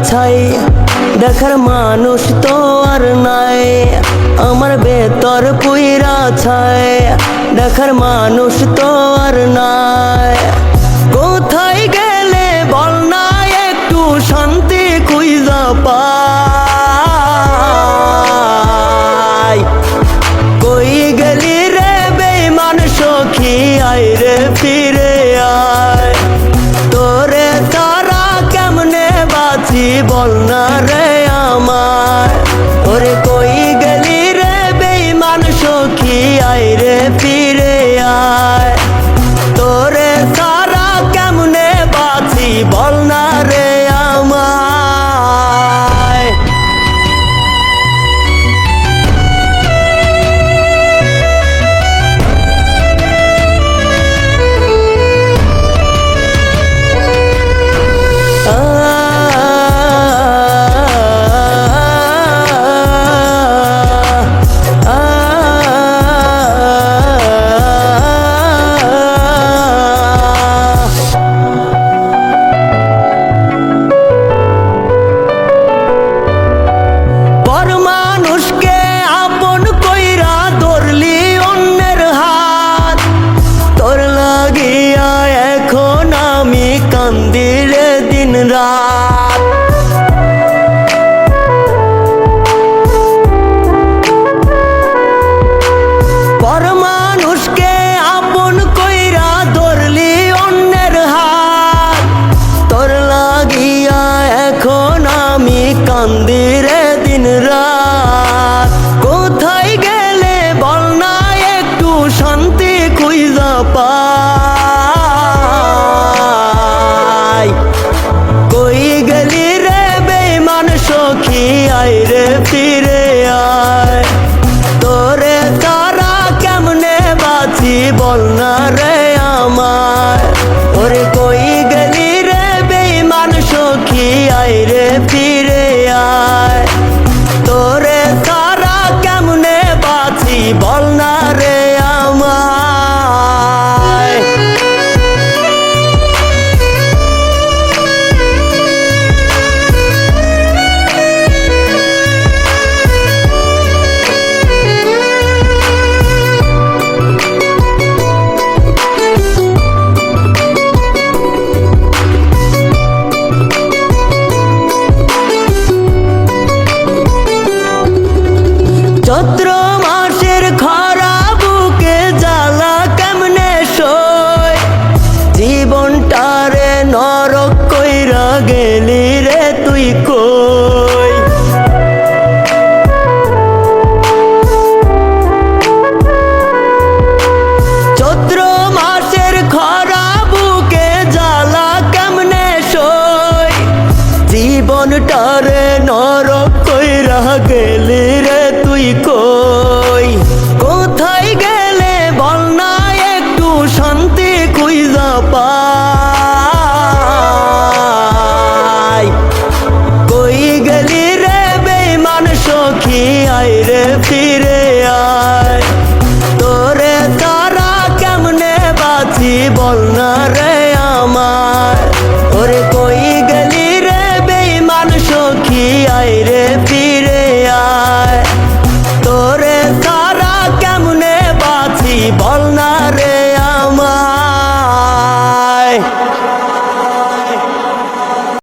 ছাই, দেখার মানুষ তো আর নাই। আমার ভেতর পুইরা ছাই, দেখার মানুষ তো আর নাই। কোথায় গেলে বল না একটু শান্তি খুঁজা পাই। কই গেলি রে বেঈমান সখী, আয় রে ফিরে আয়। তোরে তারা কেমনে বাঁচি বল না রে আমায়। ওরে কই গেলি রে বেঈমান সখী, আয় রে ফিরে আয়। তোরে তারা কেমনে বাঁচি বল না রে আমায়। কান্দিরে দিন রাত, পর মানুষকে আপন কইরা ধরলি অন্যের হাত। তোর লাগিয়া এখন আমি কান্দিরে দিন রাত। কোথায় গেলে বল না একটু শান্তি খুঁজা পাই। কই গেলি রে বেঈমান সখী, আয় রে ফিরে আয়। তোরে তারা কেমনে বাঁচি বল না রে আমায়। ওরে কই গেলি রে বেঈমান সখী, আয় রে ফিরে আয়। তোরে তারা কেমনে বাঁচি বল না রে আমায়। ওরে কই গেলি রে বেঈমান সখী, আয় রে ফিরে আয়। তোরে তারা কেমনে বাঁচি বল না রে আমায়। চৈত্র মাসের খরা বুকে জ্বালা কেমনে সই, জীবনটারে নরক কইরা গেলি রে তুই কই। চৈত্র মাসের খরা বুকে জ্বালা কেমনে সই, জীবনটারে নরক কইরা গেলি রে তুই কই। কোথায় গেলে বল না একটু শান্তি খুঁজা পাই। কই গেলি রে বেঈমান সখী, আয় রে ফিরে আয়।